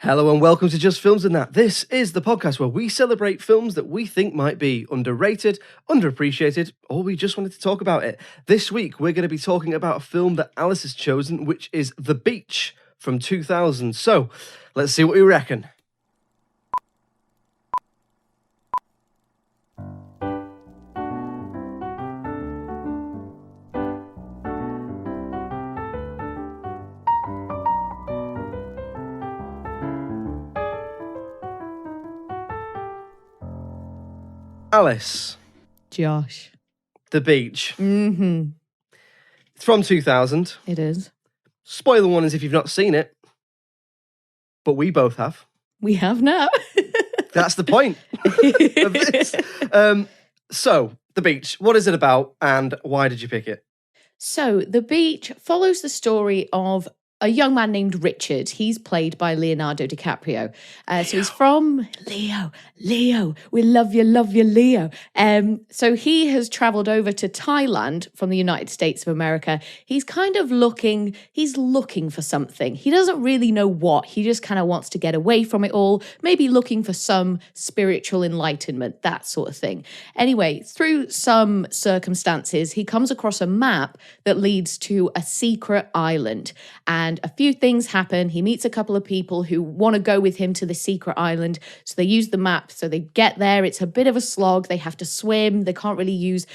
Hello and welcome to Just Films and That. This is the podcast where we celebrate films that we think might be underrated, underappreciated, or we just wanted to talk about it. This week, we're going to be talking about a film that Alice has chosen, which is The Beach from 2000. So, let's see what we reckon. Alice. Josh. The Beach. Mm-hmm. It's from 2000. It is. Spoiler warnings if you've not seen it. But we both have. We have now. That's the point of this. So, The Beach, what is it about and why did you pick it? So, The Beach follows the story of a young man named Richard. He's played by Leonardo DiCaprio. So he's from Leo. We love you, Leo. So he has traveled over to Thailand from the United States of America. He's kind of looking for something. He doesn't really know what. He just kind of wants to get away from it all, maybe looking for some spiritual enlightenment, that sort of thing. Anyway, through some circumstances, he comes across a map that leads to a secret island. And a few things happen. He meets a couple of people who want to go with him to the secret island. So they use the map. So they get there. It's a bit of a slog. They have to swim. They can't really use,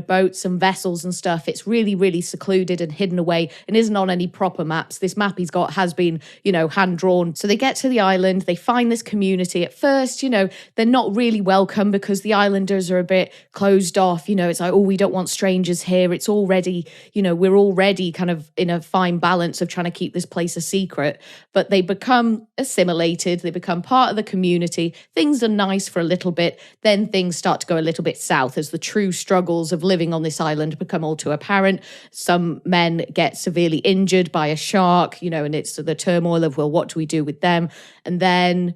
boats and vessels and stuff. It's really, really secluded and hidden away and isn't on any proper maps. This map he's got has been, hand drawn. So they get to the island. They find this community. At first, they're not really welcome because the islanders are a bit closed off. It's like, oh, we don't want strangers here. It's already, we're already kind of in a fine balance of trying to keep this place a secret, but they become assimilated, they become part of the community, things are nice for a little bit, then things start to go a little bit south as the true struggles of living on this island become all too apparent. Some men get severely injured by a shark, and it's the turmoil of, well, what do we do with them? And then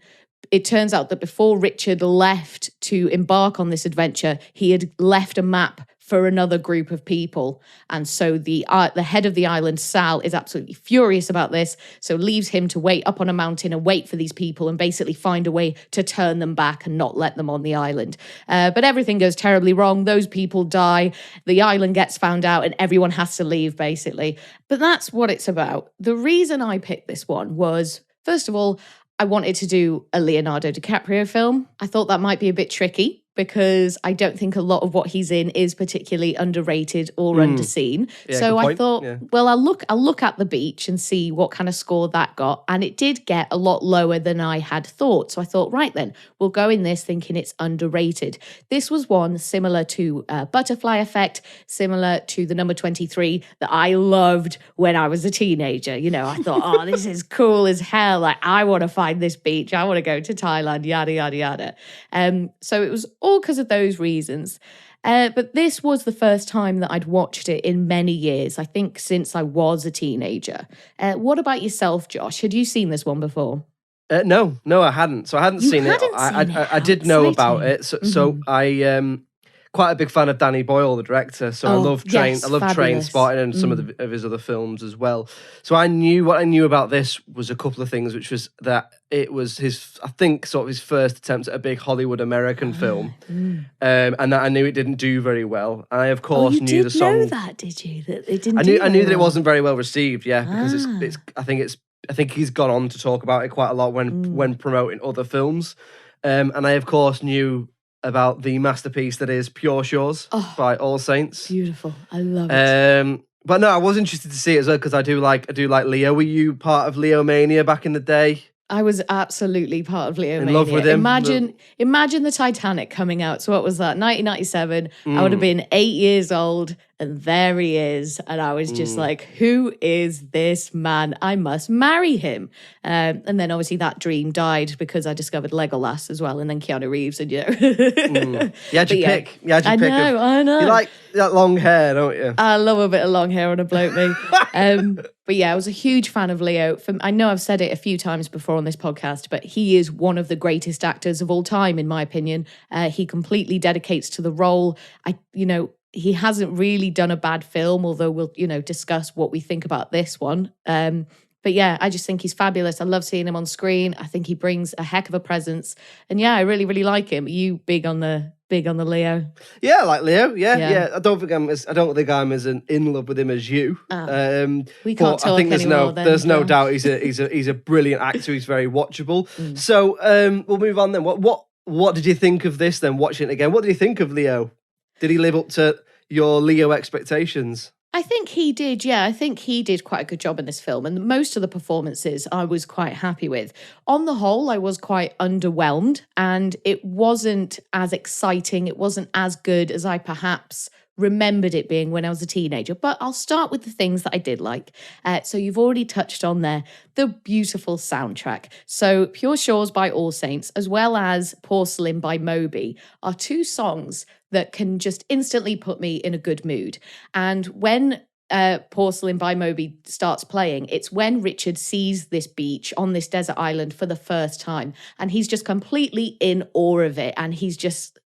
it turns out that before Richard left to embark on this adventure, he had left a map for another group of people. And so the head of the island, Sal, is absolutely furious about this, so leaves him to wait up on a mountain and wait for these people and basically find a way to turn them back and not let them on the island. But everything goes terribly wrong. Those people die. The island gets found out and everyone has to leave, basically. But that's what it's about. The reason I picked this one was, first of all, I wanted to do a Leonardo DiCaprio film. I thought that might be a bit tricky because I don't think a lot of what he's in is particularly underrated or underseen. Yeah, so I thought, well, I'll look at The Beach and see what kind of score that got. And it did get a lot lower than I had thought. So I thought, right then, we'll go in this thinking it's underrated. This was one similar to Butterfly Effect, similar to The Number 23 that I loved when I was a teenager. I thought, oh, this is cool as hell. Like, I want to find this beach. I want to go to Thailand, yada, yada, yada. So it was all because of those reasons. But this was the first time that I'd watched it in many years, I think since I was a teenager. What about yourself, Josh? Had you seen this one before? No, I hadn't. So I hadn't seen it. I did know about it. So I quite a big fan of Danny Boyle, the director. So I love Trainspotting and some of his other films as well. So what I knew about this was a couple of things, which was that it was his first attempt at a big Hollywood American film, and that I knew it didn't do very well. I of course knew the song. You did know that, did you? That it didn't. I knew that it wasn't very well received. Yeah, because I think he's gone on to talk about it quite a lot when promoting other films, and I of course knew about the masterpiece that is Pure Shores by All Saints. Beautiful, I love it. But no, I was interested to see it as well because I do like Leo. Were you part of Leo Mania back in the day? I was absolutely part of Leo Mania. In love with him. Imagine the Titanic coming out. So what was that? 1997. I would have been 8 years old, and there he is. And I was just like, who is this man? I must marry him. And then obviously that dream died because I discovered Legolas as well, and then Keanu Reeves, and You had your pick. I know. You like that long hair, don't you? I love a bit of long hair on a bloke, me. But yeah, I was a huge fan of Leo. I know I've said it a few times before on this podcast, but he is one of the greatest actors of all time, in my opinion. He completely dedicates to the role. He hasn't really done a bad film, although we'll, discuss what we think about this one. But yeah, I just think he's fabulous. I love seeing him on screen. I think he brings a heck of a presence. And yeah, I really, really like him. Are you big on the Leo? Yeah, I like Leo. Yeah. I don't think I'm as in love with him as you. We can't talk I think there's no Josh. doubt he's a brilliant actor. He's very watchable. So we'll move on then. What did you think of this then? Watching it again, what did you think of Leo? Did he live up to your Leo expectations? I think he did, yeah. I think he did quite a good job in this film. And most of the performances I was quite happy with. On the whole, I was quite underwhelmed and it wasn't as exciting. It wasn't as good as I perhaps remembered it being when I was a teenager. But I'll start with the things that I did like. So you've already touched on there, the beautiful soundtrack. So Pure Shores by All Saints, as well as Porcelain by Moby, are two songs that can just instantly put me in a good mood. And when Porcelain by Moby starts playing, it's when Richard sees this beach on this desert island for the first time. And he's just completely in awe of it. And he's just,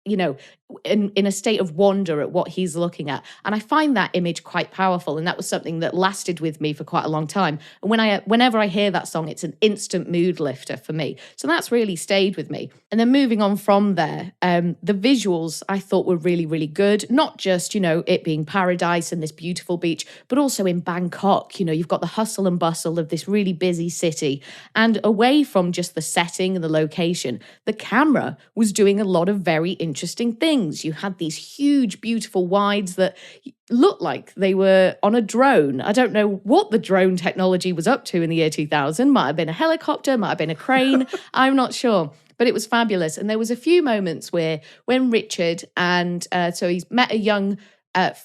in a state of wonder at what he's looking at. And I find that image quite powerful. And that was something that lasted with me for quite a long time. And whenever I hear that song, it's an instant mood lifter for me. So that's really stayed with me. And then moving on from there, the visuals I thought were really, really good. Not just, it being paradise and this beautiful beach, but also in Bangkok, you've got the hustle and bustle of this really busy city. And away from just the setting and the location, the camera was doing a lot of very interesting things. You had these huge, beautiful wides that looked like they were on a drone. I don't know what the drone technology was up to in the year 2000. Might have been a helicopter, might have been a crane. I'm not sure. But it was fabulous. And there was a few moments where when Richard so he's met a young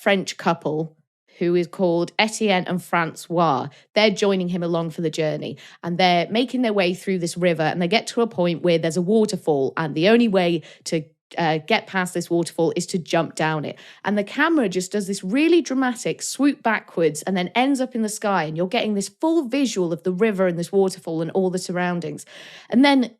French couple who is called Etienne and Francois. They're joining him along for the journey and they're making their way through this river and they get to a point where there's a waterfall and the only way to get past this waterfall is to jump down it. And the camera just does this really dramatic swoop backwards and then ends up in the sky and you're getting this full visual of the river and this waterfall and all the surroundings. And then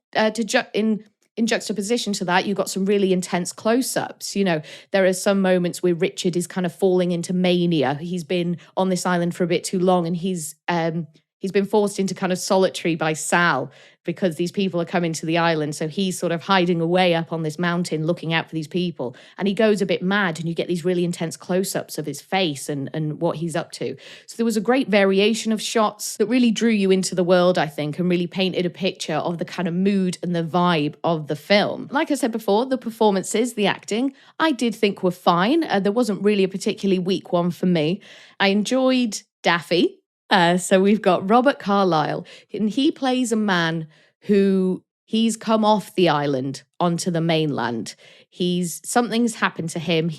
in juxtaposition to that, you've got some really intense close-ups. There are some moments where Richard is kind of falling into mania. He's been on this island for a bit too long and he's been forced into kind of solitary by Sal because these people are coming to the island. So he's sort of hiding away up on this mountain looking out for these people. And he goes a bit mad and you get these really intense close-ups of his face and what he's up to. So there was a great variation of shots that really drew you into the world, I think, and really painted a picture of the kind of mood and the vibe of the film. Like I said before, the performances, the acting, I did think were fine. There wasn't really a particularly weak one for me. I enjoyed Daffy. So we've got Robert Carlisle, and he plays a man who he's come off the island onto the mainland. Something's happened to him.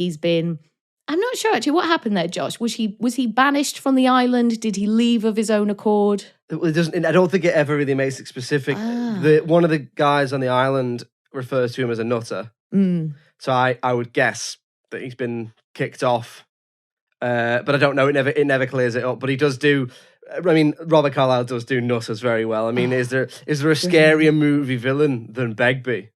I'm not sure actually what happened there, Josh. Was he banished from the island? Did he leave of his own accord? It doesn't. I don't think it ever really makes it specific. One of the guys on the island refers to him as a nutter. So I would guess that he's been kicked off. But I don't know. It never clears it up. But he does do. I mean, Robert Carlyle does do nutters very well. I mean, is there a scarier movie villain than Begbie?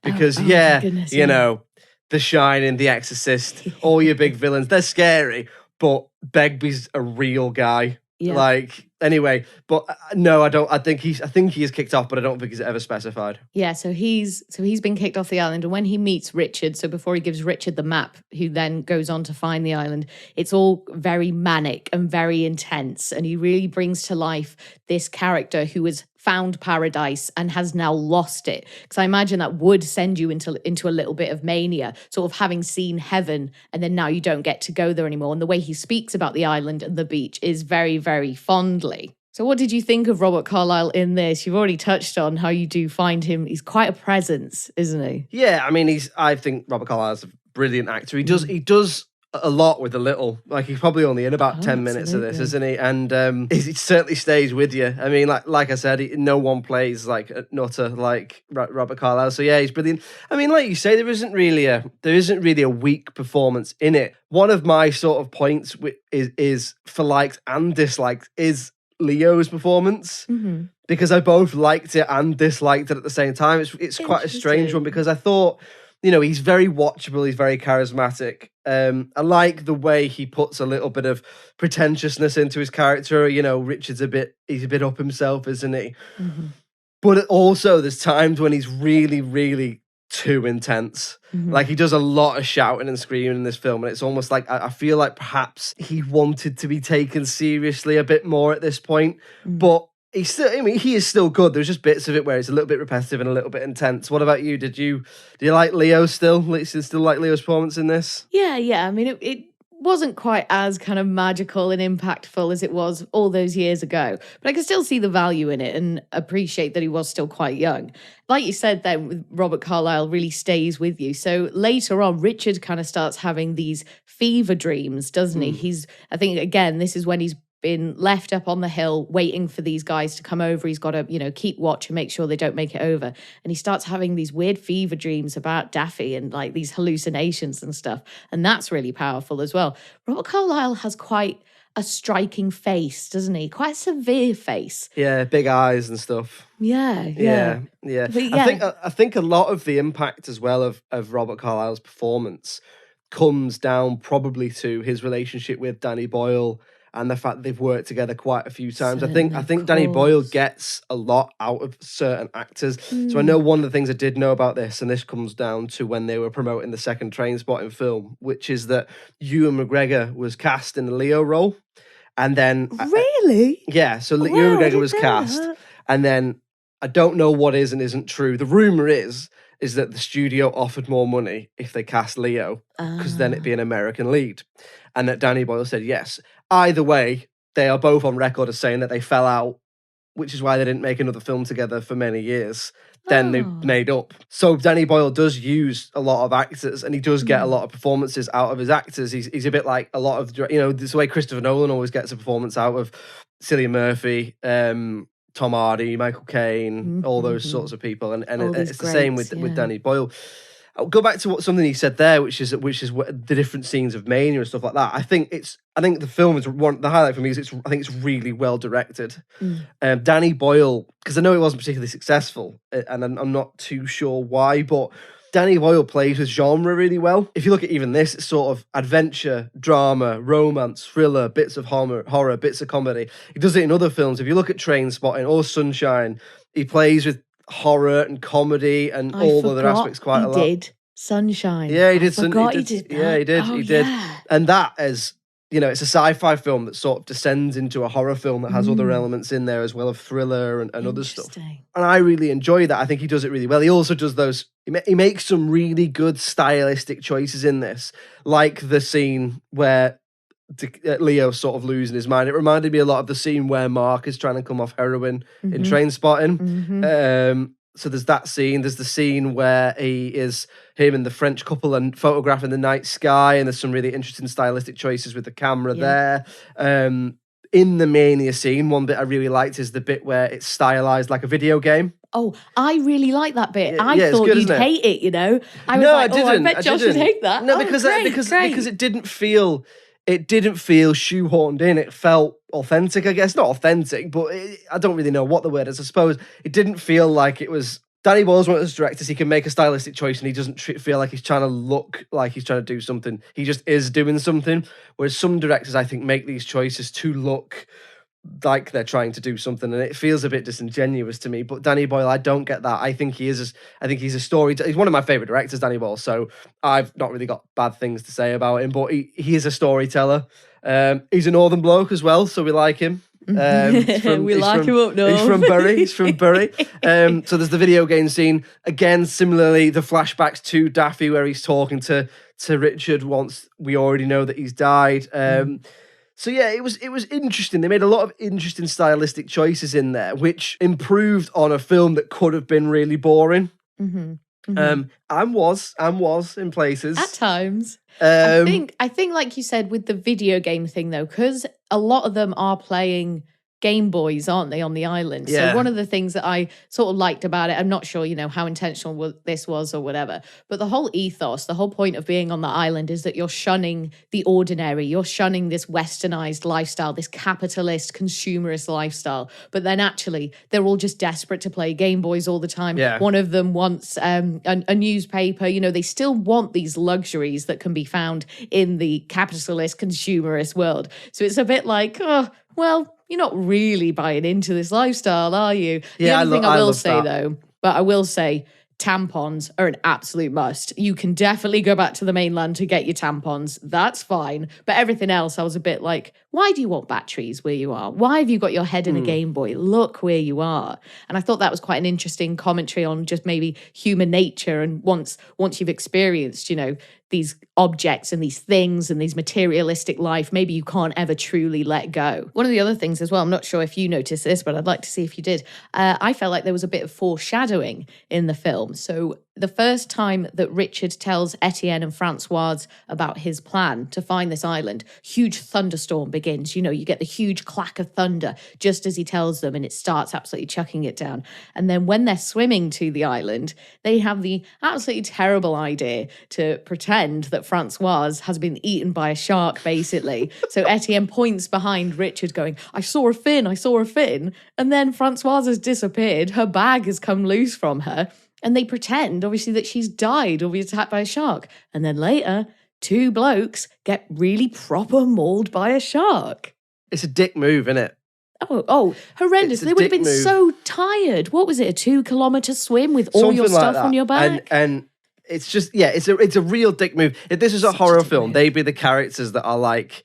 Because goodness, The Shining, The Exorcist, all your big villains, they're scary. But Begbie's a real guy. Yeah. Anyway, but no, I don't. I think he is kicked off, but I don't think he's ever specified. Yeah, so he's been kicked off the island, and when he meets Richard, so before he gives Richard the map, who then goes on to find the island, it's all very manic and very intense, and he really brings to life this character who has found paradise and has now lost it. Because I imagine that would send you into a little bit of mania, sort of having seen heaven, and then now you don't get to go there anymore. And the way he speaks about the island and the beach is very, very fondly. So what did you think of Robert Carlyle in this? You've already touched on how you do find him. He's quite a presence, isn't he? Yeah, I mean, I think Robert Carlyle is a brilliant actor. He does a lot with a little. He's probably only in about 10 minutes of this, isn't he? And it certainly stays with you. I mean, like I said, no one plays like a nutter like Robert Carlyle. So yeah, he's brilliant. I mean, like you say, there isn't really a weak performance in it. One of my sort of points is for liked and disliked is Leo's performance, because I both liked it and disliked it at the same time. It's quite a strange one because I thought he's very watchable. He's very charismatic. I like the way he puts a little bit of pretentiousness into his character. Richard's he's a bit up himself, isn't he? Mm-hmm. But also there's times when he's really, really too intense. Mm-hmm. Like, he does a lot of shouting and screaming in this film, and it's almost like I feel like perhaps he wanted to be taken seriously a bit more at this point. But he is still good. There's just bits of it where it's a little bit repetitive and a little bit intense. What about you? Do you like Leo still? Still like Leo's performance in this? Yeah. I mean, it wasn't quite as kind of magical and impactful as it was all those years ago, but I can still see the value in it and appreciate that he was still quite young. Like you said, then Robert Carlyle really stays with you. So later on, Richard kind of starts having these fever dreams, doesn't he? I think, again, this is when he's been left up on the hill waiting for these guys to come over. He's got to, keep watch and make sure they don't make it over. And he starts having these weird fever dreams about Daffy and like these hallucinations and stuff. And that's really powerful as well. Robert Carlyle has quite a striking face, doesn't he? Quite a severe face. Yeah, big eyes and stuff. Yeah. But yeah. I think a lot of the impact as well of Robert Carlyle's performance comes down probably to his relationship with Danny Boyle and the fact they've worked together quite a few times. Certainly, I think Danny Boyle gets a lot out of certain actors. So I know one of the things I did know about this, and this comes down to when they were promoting the second Trainspotting film, which is that Ewan McGregor was cast in the Leo role. And then... Really? Yeah, so Ewan McGregor was cast. And then I don't know what is and isn't true. The rumour is that the studio offered more money if they cast Leo, because then it'd be an American lead. And that Danny Boyle said yes. Either way, they are both on record as saying that they fell out, which is why they didn't make another film together for many years. Then they made up. So Danny Boyle does use a lot of actors, and he does get a lot of performances out of his actors. He's a bit like a lot of, this way Christopher Nolan always gets a performance out of Cillian Murphy, Tom Hardy, Michael Caine, all those sorts of people. And it's the same with Danny Boyle. I'll go back to something he said there, which is the different scenes of mania and stuff like that. I think the film is the highlight for me is I think it's really well directed. Danny Boyle, because I know it wasn't particularly successful, and I'm not too sure why, but Danny Boyle plays with genre really well. If you look at even this, it's sort of adventure, drama, romance, thriller, bits of horror, bits of comedy. He does it in other films. If you look at Trainspotting or Sunshine, he plays with horror and comedy and all other aspects quite a lot. He did Sunshine. Yeah, he did. He did that. Yeah, he did. Oh, he did. Yeah. And that is, it's a sci-fi film that sort of descends into a horror film that has other elements in there as well of thriller and other stuff. And I really enjoy that. I think he does it really well. He also does those. He makes some really good stylistic choices in this, like the scene where Leo sort of losing his mind. It reminded me a lot of the scene where Mark is trying to come off heroin in Trainspotting. So there's that scene. There's the scene where him and the French couple and photographing the night sky, and there's some really interesting stylistic choices with the camera there. In the mania scene, one bit I really liked is the bit where it's stylized like a video game. Oh, I really like that bit. Yeah, I thought you'd hate it, I was like, I bet Josh would hate that. No, because it didn't feel shoehorned in. It felt authentic, I guess. Not authentic, but I don't really know what the word is. I suppose it didn't feel like it was... Danny Boyle's one of those directors, he can make a stylistic choice and he doesn't feel like he's trying to look like he's trying to do something. He just is doing something. Whereas some directors, I think, make these choices to look like they're trying to do something, and it feels a bit disingenuous to me. But Danny Boyle, I don't get that. I think he's a storyteller. He's one of my favorite directors, Danny Boyle. So I've not really got bad things to say about him. But he is a storyteller. He's a northern bloke as well, so we like him. We like him up north. He's from Bury. So there's the video game scene again. Similarly, the flashbacks to Daffy where he's talking to Richard once we already know that he's died. So yeah, it was interesting. They made a lot of interesting stylistic choices in there, which improved on a film that could have been really boring. And was in places at times. I think like you said with the video game thing though, because a lot of them are playing Game Boys, aren't they, on the island? Yeah. So one of the things that I sort of liked about it, I'm not sure, how intentional this was or whatever, but the whole ethos, the whole point of being on the island is that you're shunning the ordinary. You're shunning this westernized lifestyle, this capitalist, consumerist lifestyle. But then actually, they're all just desperate to play Game Boys all the time. Yeah. One of them wants a newspaper. They still want these luxuries that can be found in the capitalist, consumerist world. So it's a bit like, oh, well, you're not really buying into this lifestyle, are you? The only thing I will say, though, but I will say tampons are an absolute must. You can definitely go back to the mainland to get your tampons. That's fine. But everything else, I was a bit like, why do you want batteries where you are? Why have you got your head in a Game Boy? Look where you are. And I thought that was quite an interesting commentary on just maybe human nature. And once you've experienced, these objects and these things and these materialistic life, maybe you can't ever truly let go. One of the other things as well, I'm not sure if you noticed this, but I'd like to see if you did. I felt like there was a bit of foreshadowing in the film. So the first time that Richard tells Etienne and Francoise about his plan to find this island, huge thunderstorm begins. You get the huge clack of thunder just as he tells them, and it starts absolutely chucking it down. And then when they're swimming to the island, they have the absolutely terrible idea to pretend that Francoise has been eaten by a shark, basically. So Etienne points behind Richard going, I saw a fin. And then Francoise has disappeared. Her bag has come loose from her. And they pretend, obviously, that she's died or been attacked by a shark. And then later, two blokes get really proper mauled by a shark. It's a dick move, isn't it? Oh, horrendous. They would have been so tired. What was it, a 2-kilometre swim with all your stuff on your back? And it's just, it's a real dick move. If this is a horror film, they'd be the characters that are like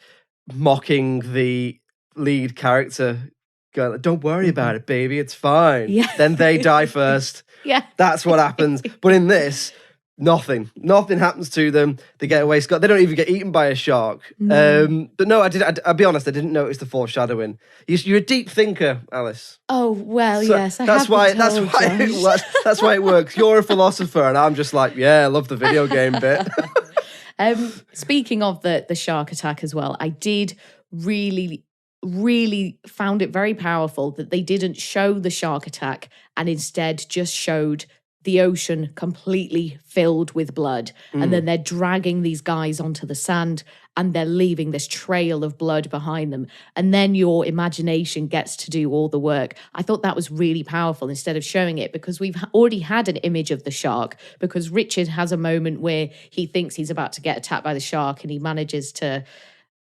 mocking the lead character, going, don't worry about it, baby, it's fine. Yeah. Then they die first. Yeah. That's what happens. But in this, nothing happens to them. They get away scot. They don't even get eaten by a shark. No. But no, I'll be honest, I didn't notice the foreshadowing. You're a deep thinker, Alice. Oh, well, so yes. That's why it works. You're a philosopher, and I'm just like, yeah, I love the video game bit. Speaking of the shark attack as well, I did really found it very powerful that they didn't show the shark attack and instead just showed the ocean completely filled with blood. And then they're dragging these guys onto the sand and they're leaving this trail of blood behind them. And then your imagination gets to do all the work. I thought that was really powerful instead of showing it, because we've already had an image of the shark, because Richard has a moment where he thinks he's about to get attacked by the shark and he manages to,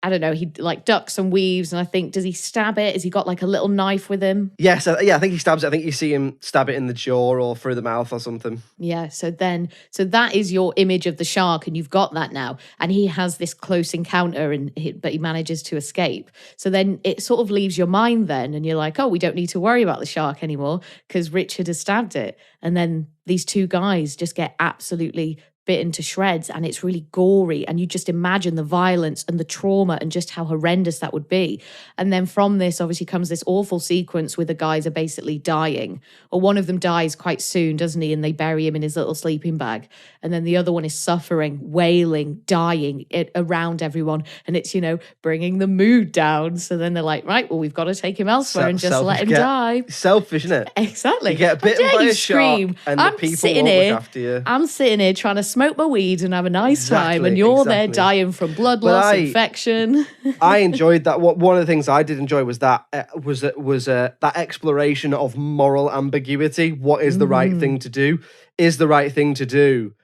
I don't know, he like ducks and weaves, and I think, does he stab it? Has he got like a little knife with him? Yes, I think he stabs it. I think you see him stab it in the jaw or through the mouth or something. Yeah, so that is your image of the shark, and you've got that now. And he has this close encounter, but he manages to escape. So then it sort of leaves your mind then, and you're like, oh, we don't need to worry about the shark anymore because Richard has stabbed it. And then these two guys just get absolutely bitten to shreds, and it's really gory, and you just imagine the violence and the trauma and just how horrendous that would be. And then from this obviously comes this awful sequence where the guys are basically dying, or one of them dies quite soon, doesn't he, and they bury him in his little sleeping bag, and then the other one is suffering, wailing, dying around everyone, and it's bringing the mood down. So then they're like, right, well, we've got to take him elsewhere and just let him die. Selfish, isn't it? Exactly. You get bitten by a shark and the people won't look after you. I'm sitting here trying to smoke my weed and have a nice time, and you're there dying from blood loss, infection. I enjoyed that. One of the things I did enjoy was that that exploration of moral ambiguity. What is the right thing to do? Is the right thing to do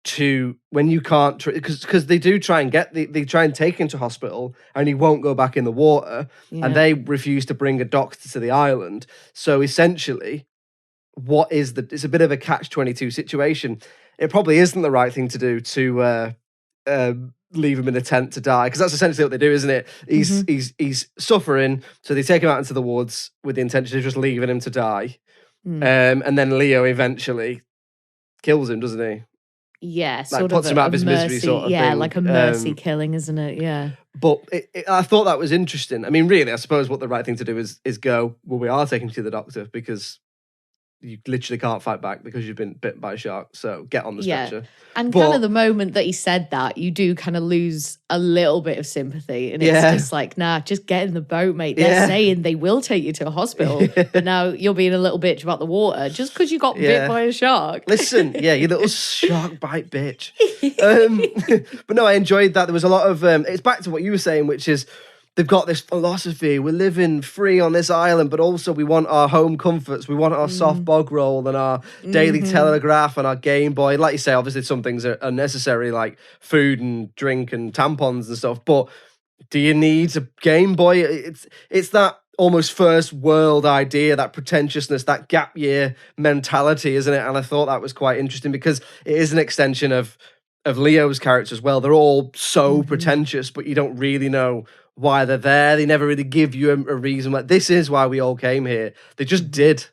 to when you can't, because they do try and they try and take him to hospital and he won't go back in the water, and they refuse to bring a doctor to the island. So essentially, it's a bit of a catch-22 situation. It probably isn't the right thing to do to leave him in a tent to die, because that's essentially what they do, isn't it? He's suffering, so they take him out into the woods with the intention of just leaving him to die. And then Leo eventually kills him, doesn't he? Yeah, like sort puts of him out of his misery, sort of yeah, thing. like a mercy killing, isn't it? Yeah. But I thought that was interesting. I mean, really, I suppose what the right thing to do is go, well, we are taking him to the doctor because you literally can't fight back because you've been bitten by a shark. So get on the stretcher. And kind of the moment that he said that, you do kind of lose a little bit of sympathy. And it's just like, nah, just get in the boat, mate. They're saying they will take you to a hospital. But now you're being a little bitch about the water just because you got bit by a shark. Listen, you little shark bite bitch. But no, I enjoyed that. There was a lot of, it's back to what you were saying, which is, they've got this philosophy. We're living free on this island, but also we want our home comforts. We want our soft bog roll and our Daily Telegraph and our Game Boy. Like you say, obviously some things are necessary, like food and drink and tampons and stuff. But do you need a Game Boy? It's that almost first world idea, that pretentiousness, that gap year mentality, isn't it? And I thought that was quite interesting because it is an extension of Leo's character as well. They're all so pretentious, but you don't really know why they're there. They never really give you a reason. Like, this is why we all came here. They just did.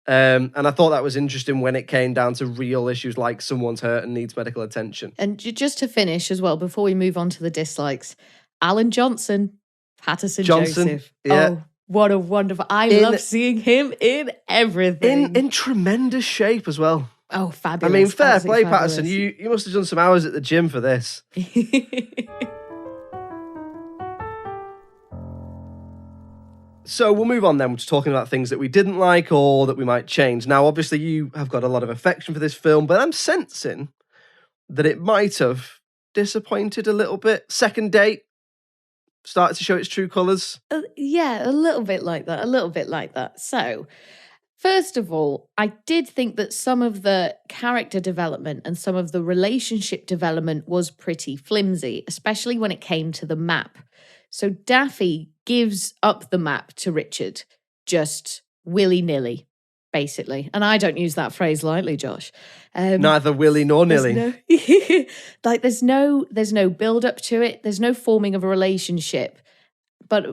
And I thought that was interesting when it came down to real issues like someone's hurt and needs medical attention. And just to finish as well, before we move on to the dislikes, Alan Johnson, Patterson Joseph. Yeah. Oh, what a wonderful... I love seeing him in everything. In tremendous shape as well. Oh, fabulous. I mean, fair play, Patterson. You must have done some hours at the gym for this. So we'll move on then to talking about things that we didn't like or that we might change. Now, obviously, you have got a lot of affection for this film, but I'm sensing that it might have disappointed a little bit. Second Date started to show its true colours. Yeah, a little bit like that. So, first of all, I did think that some of the character development and some of the relationship development was pretty flimsy, especially when it came to the map. So Daffy gives up the map to Richard, just willy-nilly, basically. And I don't use that phrase lightly, Josh. Neither willy nor nilly. There's no build-up to it. There's no forming of a relationship. But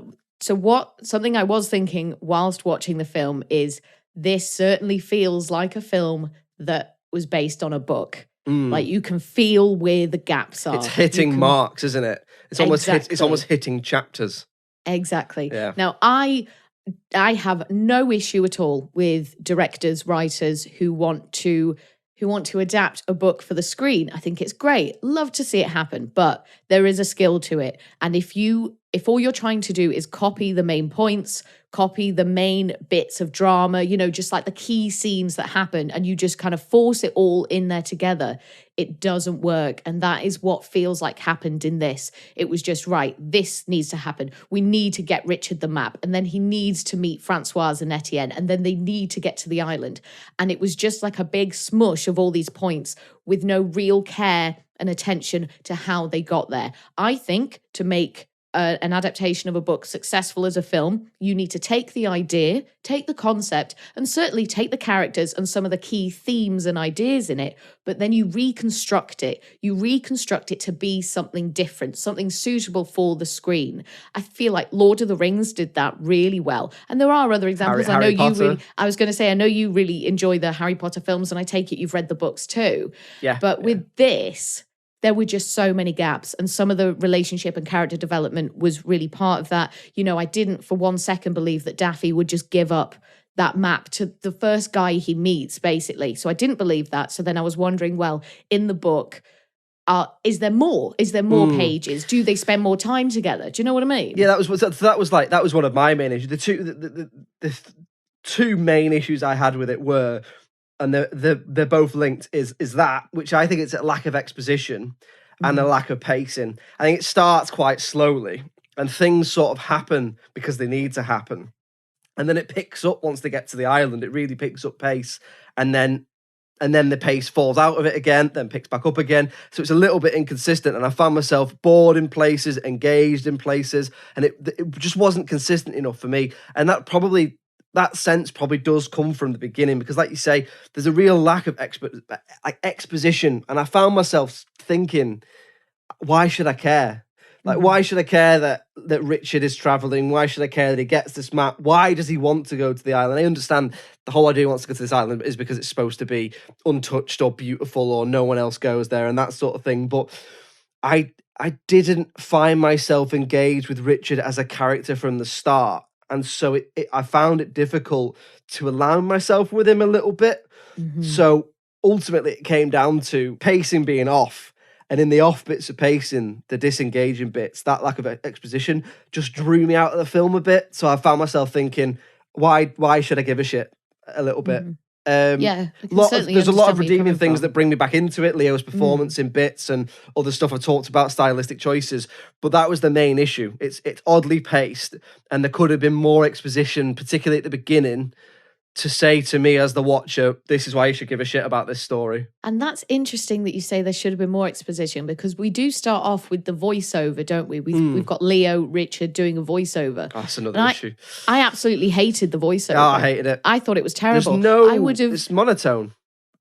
something I was thinking whilst watching the film is, this certainly feels like a film that was based on a book. Like, you can feel where the gaps are. It's hitting marks, isn't it? It's almost hitting chapters. Exactly. Yeah. Now, I have no issue at all with directors, writers who want to adapt a book for the screen. I think it's great. Love to see it happen, but there is a skill to it. And if all you're trying to do is copy the main points, copy the main bits of drama, just like the key scenes that happen, and you just kind of force it all in there together, it doesn't work. And that is what feels like happened in this. It was just, right, this needs to happen. We need to get Richard the map, and then he needs to meet Francoise and Etienne, and then they need to get to the island. And it was just like a big smush of all these points with no real care and attention to how they got there. I think to make an adaptation of a book successful as a film, you need to take the idea, take the concept, and certainly take the characters and some of the key themes and ideas in it, but then you reconstruct it. You reconstruct it to be something different, something suitable for the screen. I feel like Lord of the Rings did that really well. And there are other examples. I was going to say, I know you really enjoy the Harry Potter films, and I take it you've read the books too. Yeah. But with this, there were just so many gaps, and some of the relationship and character development was really part of that. I didn't for 1 second believe that Daffy would just give up that map to the first guy he meets, basically. So I didn't believe that. So then I was wondering, well, in the book, is there more? Is there more pages? Do they spend more time together? Do you know what I mean? Yeah, that was one of my main issues. The two main issues I had with it were, and they're both linked, is that, which I think it's a lack of exposition and a lack of pacing. I think it starts quite slowly and things sort of happen because they need to happen. And then it picks up once they get to the island. It really picks up pace. And then the pace falls out of it again, then picks back up again. So it's a little bit inconsistent. And I found myself bored in places, engaged in places, and it just wasn't consistent enough for me. And that sense probably does come from the beginning, because like you say, there's a real lack of exposition. And I found myself thinking, why should I care? Like, why should I care that Richard is traveling? Why should I care that he gets this map? Why does he want to go to the island? I understand the whole idea he wants to go to this island is because it's supposed to be untouched or beautiful or no one else goes there and that sort of thing. But I didn't find myself engaged with Richard as a character from the start. And so I found it difficult to align myself with him a little bit. So ultimately it came down to pacing being off. And in the off bits of pacing, the disengaging bits, that lack of exposition just drew me out of the film a bit. So I found myself thinking, why should I give a shit a little bit? Yeah, there's a lot of redeeming things that bring me back into it. Leo's performance in bits and other stuff I've talked about, stylistic choices. But that was the main issue. It's oddly paced, and there could have been more exposition, particularly at the beginning, to say to me as the watcher, this is why you should give a shit about this story. And that's interesting that you say there should have been more exposition, because we do start off with the voiceover, don't we? We've got Leo, Richard doing a voiceover. Oh, that's another issue. I absolutely hated the voiceover. Oh, I hated it. I thought it was terrible. It's monotone.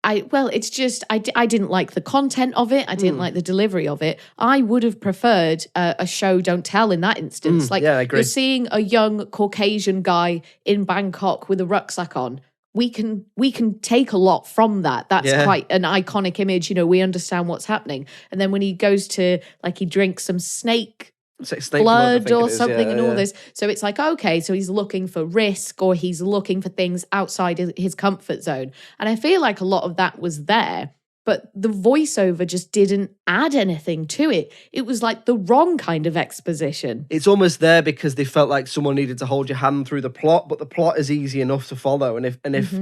It's just, I didn't like the content of it. I didn't like the delivery of it. I would have preferred a show don't tell in that instance. I agree. You're seeing a young Caucasian guy in Bangkok with a rucksack on. We can take a lot from that. That's quite an iconic image. We understand what's happening. And then when he goes to, he drinks some snake blood or something and all this. So it's like, okay, so he's looking for risk, or he's looking for things outside his comfort zone. And I feel like a lot of that was there, but the voiceover just didn't add anything to it. It was like the wrong kind of exposition. It's almost there because they felt like someone needed to hold your hand through the plot, but the plot is easy enough to follow. And if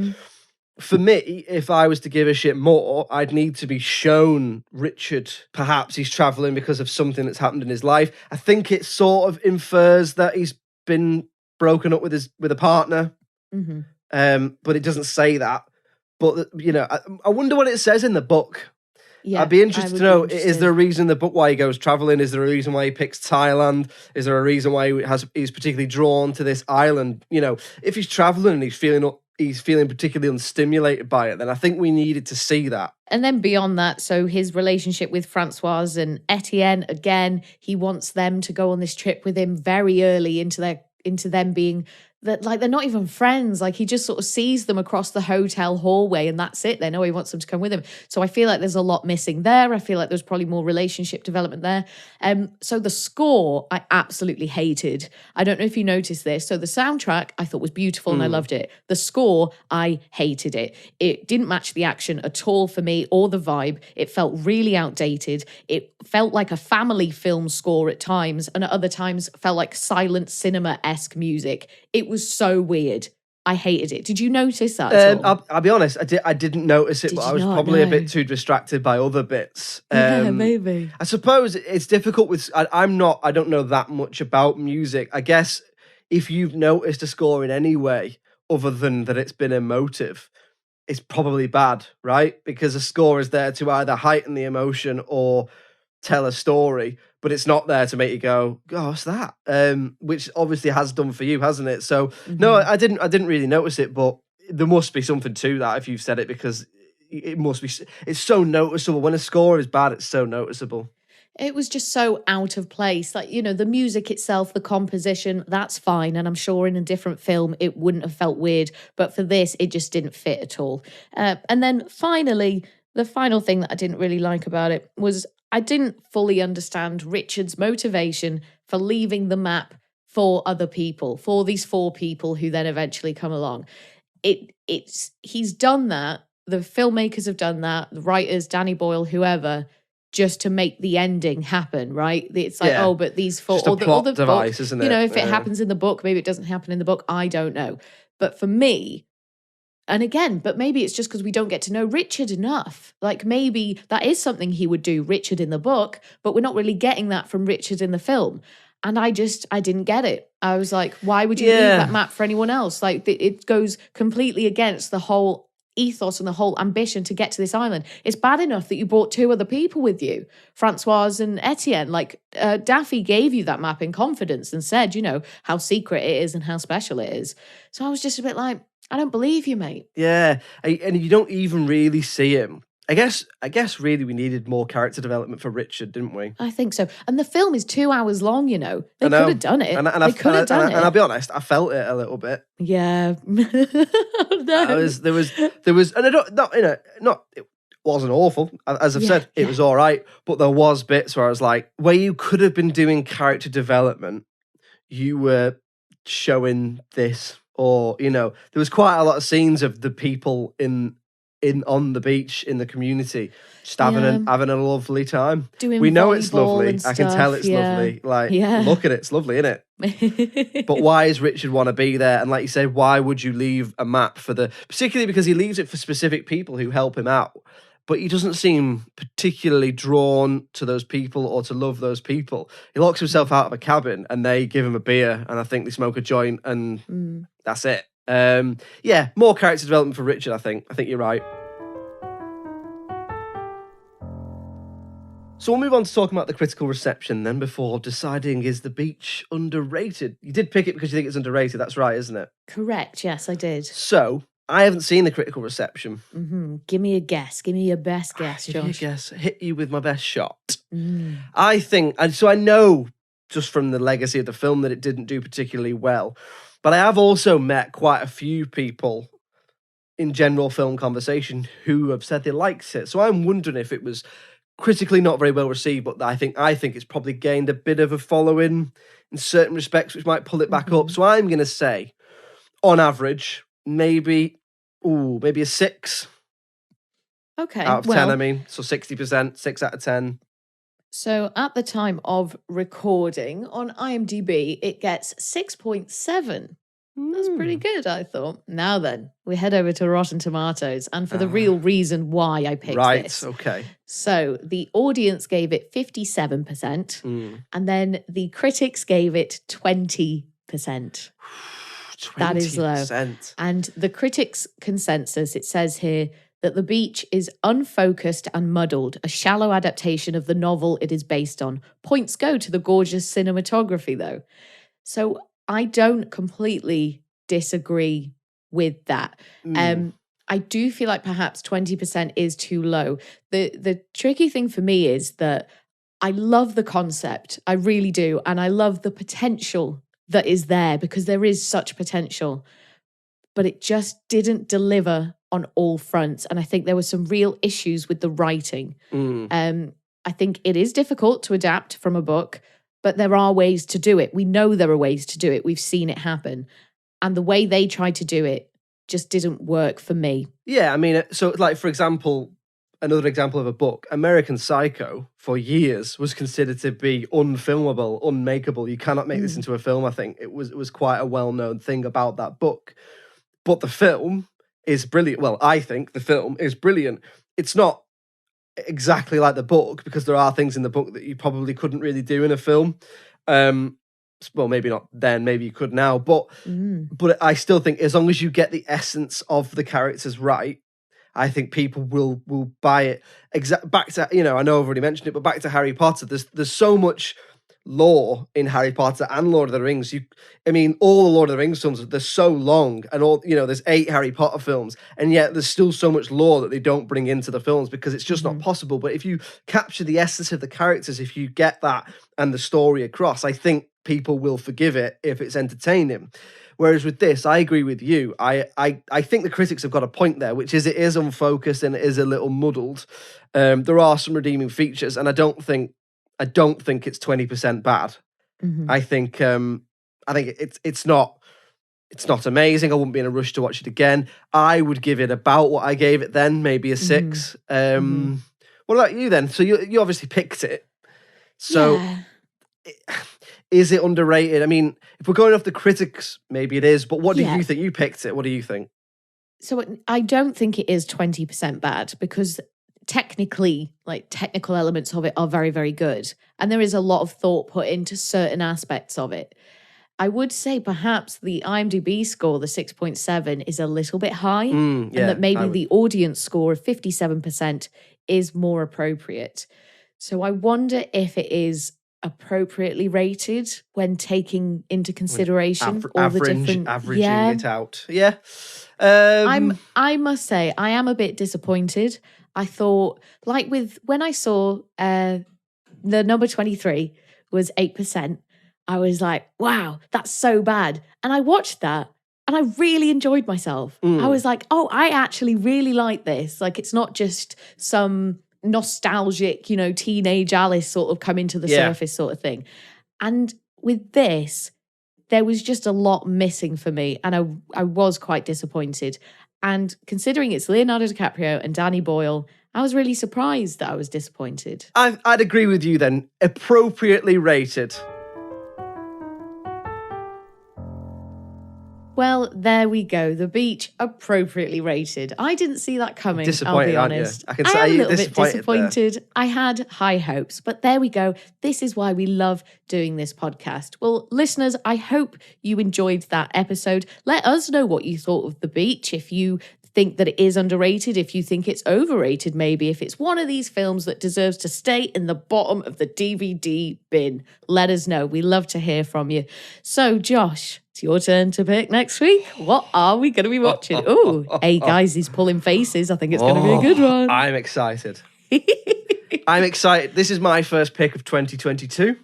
for me, if I was to give a shit more, I'd need to be shown Richard. Perhaps he's traveling because of something that's happened in his life. I think it sort of infers that he's been broken up with a partner. But it doesn't say that. But, I wonder what it says in the book. Yeah, I'd be interested to know, is there a reason in the book why he goes traveling? Is there a reason why he picks Thailand? Is there a reason why he's particularly drawn to this island? If he's traveling and he's feeling particularly unstimulated by it, then I think we needed to see that. And then beyond that, so his relationship with Francoise and Etienne, again, he wants them to go on this trip with him very early into them being that, they're not even friends. He just sort of sees them across the hotel hallway and that's it. They know he wants them to come with him. So I feel like there's a lot missing there. I feel like there's probably more relationship development there. So the score, I absolutely hated. I don't know if you noticed this. So the soundtrack I thought was beautiful and I loved it. The score, I hated it. It didn't match the action at all for me or the vibe. It felt really outdated. It felt like a family film score at times, and at other times felt like silent cinema-esque music. It was so weird. I hated it. Did you notice that? I'll be honest, I didn't notice it, but I was probably a bit too distracted by other bits. Yeah, maybe. I suppose it's difficult with. I don't know that much about music. I guess if you've noticed a score in any way other than that it's been emotive, it's probably bad, right? Because a score is there to either heighten the emotion or tell a story, but it's not there to make you go, "Oh, what's that?" Which obviously has done for you, hasn't it? So no, I didn't really notice it, but there must be something to that if you've said it, because it must be. It's so noticeable when a score is bad. It's so noticeable. It was just so out of place. The music itself, the composition, that's fine. And I'm sure in a different film, it wouldn't have felt weird. But for this, it just didn't fit at all. And then finally, the final thing that I didn't really like about it was I didn't fully understand Richard's motivation for leaving the map for other people, for these 4 people who then eventually come along. He's done that. The filmmakers have done that. The writers, Danny Boyle, whoever, just to make the ending happen, right? It's like, but these 4... Just a plot device, isn't it? If it happens in the book, maybe it doesn't happen in the book, I don't know. But for me, and again, but maybe it's just because we don't get to know Richard enough. Maybe that is something he would do, Richard in the book, but we're not really getting that from Richard in the film. And I didn't get it. I was like, why would you leave that map for anyone else? It goes completely against the whole ethos and the whole ambition to get to this island. It's bad enough that you brought 2 other people with you, Francoise and Etienne. Daffy gave you that map in confidence and said, how secret it is and how special it is. So I was just a bit like, I don't believe you, mate. Yeah, and you don't even really see him. I guess really we needed more character development for Richard, didn't we? I think so. And the film is 2 hours long, They could have done it. They could have done it. And I'll be honest, I felt it a little bit. Yeah. No. There was, and I don't, it wasn't awful. As I've said, it was all right. But there was bits where I was like, where you could have been doing character development, you were showing this, or there was quite a lot of scenes of the people in on the beach in the community just having a lovely time. We know it's lovely. I can tell it's lovely. Like, look at it, it's lovely, isn't it? But why does Richard want to be there? And like you said, why would you leave a map particularly because he leaves it for specific people who help him out, but he doesn't seem particularly drawn to those people or to love those people. He locks himself out of a cabin and they give him a beer, and I think they smoke a joint, and that's it. More character development for Richard, I think. I think you're right. So we'll move on to talking about the critical reception then, before deciding, is The Beach underrated? You did pick it because you think it's underrated. That's right, isn't it? Correct. Yes, I did. So I haven't seen the critical reception. Mm-hmm. Give me a guess. Give me your best guess, Josh. Give me a guess. Hit you with my best shot. I think, and so I know just from the legacy of the film that it didn't do particularly well, but I have also met quite a few people in general film conversation who have said they liked it. So I'm wondering if it was critically not very well received, but I think it's probably gained a bit of a following in certain respects, which might pull it back up. So I'm going to say, on average, maybe a 6. Okay. Out of 10, I mean. So 60%, 6 out of 10. So at the time of recording on IMDb, it gets 6.7. That's pretty good, I thought. Now then, we head over to Rotten Tomatoes, and for the real reason why I picked this. Right, okay. So the audience gave it 57%, and then the critics gave it 20%. 20%. That is low. And the critics' consensus, it says here, that The Beach is unfocused and muddled, a shallow adaptation of the novel it is based on. Points go to the gorgeous cinematography, though. So I don't completely disagree with that. I do feel like perhaps 20% is too low. The tricky thing for me is that I love the concept. I really do. And I love the potential that is there, because there is such potential. But it just didn't deliver on all fronts. And I think there were some real issues with the writing. I think it is difficult to adapt from a book, but there are ways to do it. We know there are ways to do it. We've seen it happen. And the way they tried to do it just didn't work for me. Yeah, I mean, so like, for example, another example of a book, American Psycho, for years was considered to be unfilmable, unmakeable. You cannot make this into a film, I think. It was quite a well-known thing about that book. But the film is brilliant. Well, I think the film is brilliant. It's not exactly like the book, because there are things in the book that you probably couldn't really do in a film. Well, maybe not then, maybe you could now. But I still think as long as you get the essence of the characters right, I think people will buy it. Back to, I know I've already mentioned it, but back to Harry Potter, there's so much lore in Harry Potter and Lord of the Rings. All the Lord of the Rings films, they're so long, and all, there's 8 Harry Potter films, and yet there's still so much lore that they don't bring into the films because it's just not possible. But if you capture the essence of the characters, if you get that and the story across, I think people will forgive it if it's entertaining. Whereas with this, I agree with you. I think the critics have got a point there, which is it is unfocused and it is a little muddled. There are some redeeming features, and I don't think it's 20% bad. I think it's not amazing. I wouldn't be in a rush to watch it again. I would give it about what I gave it then, maybe a 6. What about you then? So you obviously picked it. So is it underrated? I mean, if we're going off the critics, maybe it is. But what do you think? You picked it. What do you think? So I don't think it is 20% bad, because technically, like, technical elements of it are very, very good. And there is a lot of thought put into certain aspects of it. I would say perhaps the IMDb score, the 6.7, is a little bit high, and that maybe the audience score of 57% is more appropriate. So I wonder if it is appropriately rated when taking into consideration all the different... Averaging it out. Yeah. I must say, I am a bit disappointed. I thought, like when I saw the number 23 was 8%, I was like, wow, that's so bad. And I watched that and I really enjoyed myself. I was like, oh, I actually really like this. Like, it's not just some nostalgic, teenage Alice sort of come into the surface sort of thing. And with this, there was just a lot missing for me, and I was quite disappointed. And considering it's Leonardo DiCaprio and Danny Boyle, I was really surprised that I was disappointed. I'd agree with you then. Appropriately rated. Well, there we go. The Beach, appropriately rated. I didn't see that coming, I'll be honest. I can say I am a little bit disappointed. There. I had high hopes, but there we go. This is why we love doing this podcast. Well, listeners, I hope you enjoyed that episode. Let us know what you thought of The Beach. If you think that it is underrated, if you think it's overrated, maybe if it's one of these films that deserves to stay in the bottom of the DVD bin, let us know. We love to hear from you. So, Josh, it's your turn to pick next week. What are we going to be watching? Oh, hey guys, he's pulling faces. I think it's going to be a good one. I'm excited. I'm excited. This is my first pick of 2022.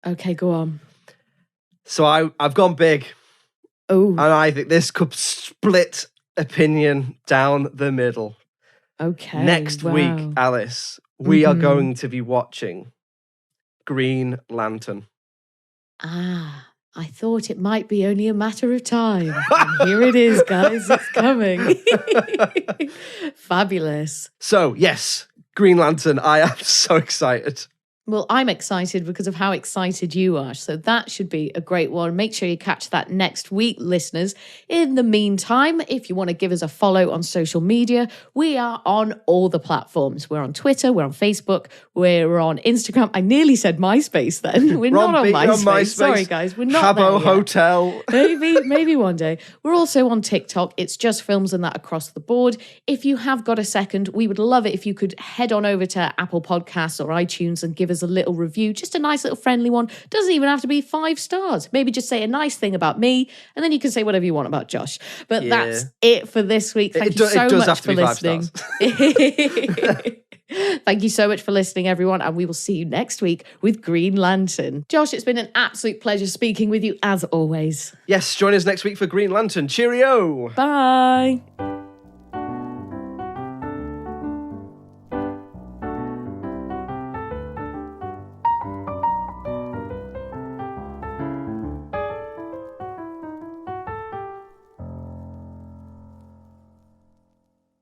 Okay, go on. So I've gone big. Oh. And I think this could split opinion down the middle. Okay. Next week, Alice, we are going to be watching Green Lantern. I thought it might be only a matter of time. And here it is, guys. It's coming. Fabulous. So, yes, Green Lantern. I am so excited. Well, I'm excited because of how excited you are. So that should be a great one. Make sure you catch that next week, listeners. In the meantime, if you want to give us a follow on social media, we are on all the platforms. We're on Twitter, we're on Facebook, we're on Instagram. I nearly said MySpace then. We're not on MySpace. Sorry, guys. We're not Habbo there yet. Hotel. Maybe one day. We're also on TikTok. It's just films and that across the board. If you have got a second, we would love it if you could head on over to Apple Podcasts or iTunes and give us a little review, just a nice little friendly one. Doesn't even have to be 5 stars. Maybe just say a nice thing about me, and then you can say whatever you want about Josh. But that's it for this week. Thank you so much for listening. Thank you so much for listening, everyone, and we will see you next week with Green Lantern. Josh, it's been an absolute pleasure speaking with you as always. Yes, join us next week for Green Lantern. Cheerio. Bye.